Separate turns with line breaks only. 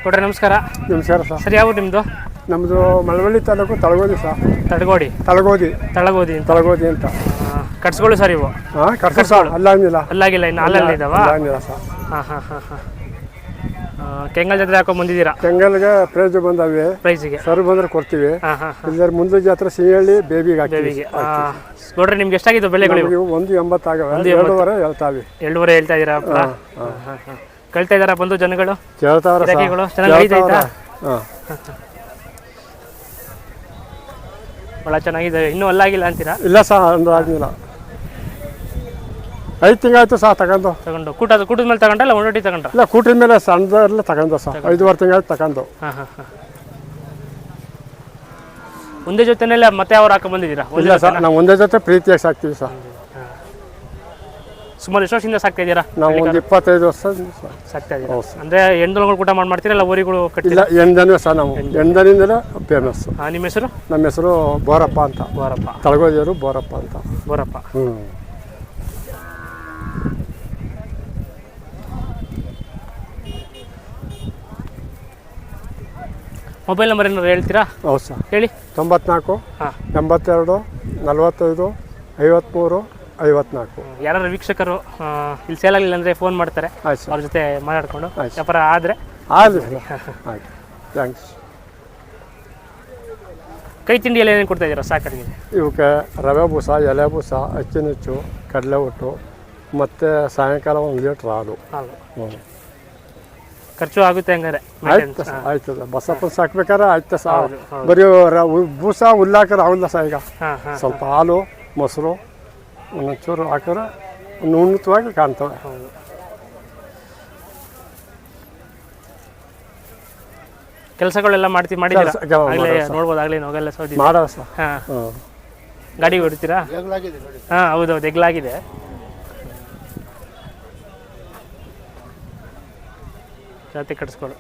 ಕೊಡ್ರಿ ನಮಸ್ಕಾರ.
ನಮಸ್ಕಾರ ಸರ್.
ಸರ್ ಯಾವುದು ನಿಮ್ಮದು?
ನಮ್ಮದು ಮಳವಳ್ಳಿ ತಾಲೂಕು ತಳಗೋದಿ ಸರ್. ತಳಗೋದಿ ಅಂತ
ಕಟ್ಸ್ಗಳು ಸರ್ ಇವು?
ಹಾಂ ಕಟ್ಸ ಸರ್.
ಅಲ್ಲಾಗಿಲ್ಲ ಇನ್ನು ಹಾಲಲ್ಲಿ ಇದಾವ?
ಸರ್.
ಹಾಂ ಹಾಂ ಹಾಂ ಹಾಂ. ಕೆಂಗಲ್ ಜಾತ್ರೆ ಹಾಕೊಂಡು ಬಂದಿದ್ದೀರಾ?
ಕೆಂಗಲ್ಗೆ ಪ್ರೈಜ್ ಬಂದವೆ.
ಪ್ರೈಸಿಗೆ
ಸರ್ ಬಂದ್ರೆ ಕೊಡ್ತೀವಿ.
ಹಾಂ ಹಾಂ.
ಇಲ್ಲರ ಮುಂದೆ ಜಾತ್ರೆ ಸಿಂಹಳ್ಳಿ ಬೇಬಿಗೆ
ನೋಡ್ರಿ ನಿಮ್ಗೆ ಎಷ್ಟಾಗಿತ್ತು ಬೆಲೆಗಳು?
1.80 ಆಗವೆ. 2.5 ಹೇಳ್ತಾವೆ.
2.5 ಹೇಳ್ತಾ ಇದ್ದೀರಾ? ಕೇಳ್ತಾ ಇದ್ದಾರಾ ಬಂದು ಜನಗಳು?
ಕೇಳ್ತಾವ್ರೆ.
ಚೆನ್ನಾಗಿ ಭಾಳ ಚೆನ್ನಾಗಿದೆ. ಇನ್ನೂ ಅಲ್ಲಾಗಿಲ್ಲ ಅಂತೀರಾ?
ಇಲ್ಲ ಸರ್, ಆಗಿಲ್ಲ. 5 ತಿಂಗಳಾಯ್ತು ಸರ್ ತಗೊಂಡು.
ಕೂಟದ ಮೇಲೆ ತಗೊಂಡ್ರಲ್ಲ ಒಂದೊಟ್ಟಿ ತಗೊಂಡ್ರ?
ಇಲ್ಲ, ಕೂಟಿದ ಮೇಲೆ ಸಣ್ಣದೆಲ್ಲ ತಗೊಂಡು ಸರ್. 5.5 ತಿಂಗಳಾಯ್ತು ತಗೊಂಡು.
ಹಾಂ ಹಾಂ ಹಾಂ. ಒಂದೇ ಜೊತೆನಲ್ಲೇ ಮತ್ತೆ ಅವ್ರು ಹಾಕಿ ಬಂದಿದ್ದೀರಾ?
ಇಲ್ಲ ಸರ್, ನಾವು ಒಂದೇ ಜೊತೆ ಪ್ರೀತಿಯಾಗಿ ಸಾಕ್ತೀವಿ ಸರ್.
ಸುಮಾರು ಎಷ್ಟು ವರ್ಷದಿಂದ ಸಾಕ್ತಾ ಇದ್ದೀರಾ?
ನಾವು ಒಂದು 25 ವರ್ಷ
ಸಾಕ್ತಾ ಇದ್ದೀರಾ? ಅಂದರೆ ಹೆಣ್ದಲ್ಗಳು ಕೂಟ ಮಾಡ್ತೀರಲ್ಲ, ಊರಿಗಳು ಕಟ್ಟಿ?
ಇಲ್ಲ, ಹೆಣ್ದನೇ ಸರ್. ನಾವು ಹೆಣ್ದನಿಂದಲೇ ಫೇಮಸ್.
ನಿಮ್ಮ ಹೆಸರು?
ನಮ್ಮ ಹೆಸರು ಬೋರಪ್ಪ ಅಂತ.
ಬೋರಪ್ಪ.
ತಳಗೋದಿಯವರು ಬೋರಪ್ಪ ಅಂತ.
ಬೋರಪ್ಪ. ಮೊಬೈಲ್ ನಂಬರ್ ಏನಾದ್ರು ಹೇಳ್ತೀರಾ?
ಹೌದು ಸರ್,
ಹೇಳಿ.
94 82 45 53 54.
ಯಾರು ವೀಕ್ಷಕರು ಇಲ್ಲಿ ಸೇಲ್ ಆಗಲಿಲ್ಲ ಅಂದರೆ ಫೋನ್ ಮಾಡ್ತಾರೆ, ಅವ್ರ ಜೊತೆ ಮಾತಾಡ್ಕೊಂಡು ವ್ಯಾಪಾರ ಆದರೆ
ಆಗಲಿ. ಆಯ್ತು, ಥ್ಯಾಂಕ್ಸ್.
ಕೈ ತಿಂಡಿ ಏನೇನು ಕೊಡ್ತಾ ಇದ್ದೀರಾ ಸಾಕರಿಗೆ?
ಇವಕ್ಕೆ ರವೆ ಬೂಸ, ಎಲೆ ಬೂಸ, ಅಚ್ಚಿನುಚ್ಚು, ಕಡಲೆ ಒಟ್ಟು, ಮತ್ತು ಸಾಯಂಕಾಲ 1 ಲೀಟ್ರ್ ಹಾಲು.
ಖರ್ಚು ಆಗುತ್ತೆ ಹಂಗಾರೆ?
ಆಯ್ತದ. ಬಸಪ್ಪನ ಸಾಕ್ಬೇಕಾದ್ರೆ ಆಯ್ತು ಸರ್. ಬರೀ ಬೂಸ ಹುಲ್ಲಾಕರೆ ಅವಲ್ಲ ಸರ್. ಈಗ ಸ್ವಲ್ಪ ಹಾಲು ಮೊಸರು ಒಂದೊಂಚೂರು ಹಾಕಿದ್ರೆ ಉನ್ನತವಾಗಿ ಕಾಣ್ತವೆ.
ಕೆಲಸಗಳೆಲ್ಲ ನೋಡ್ಬೋದು. ಆಗಲೇ ಹೋಗಲ್ಲ ಸೌದಿ
ಮಾಡೋ ಸರ್.
ಹಾಂ, ಗಾಡಿ ಹೊಡಿತೀರಾ? ಹಾಂ ಹೌದೌದು, ಎಗ್ಲಾಗಿದೆ. ಜಾತಿ ಕಟ್ಸ್ಕೊಳ್ಳು.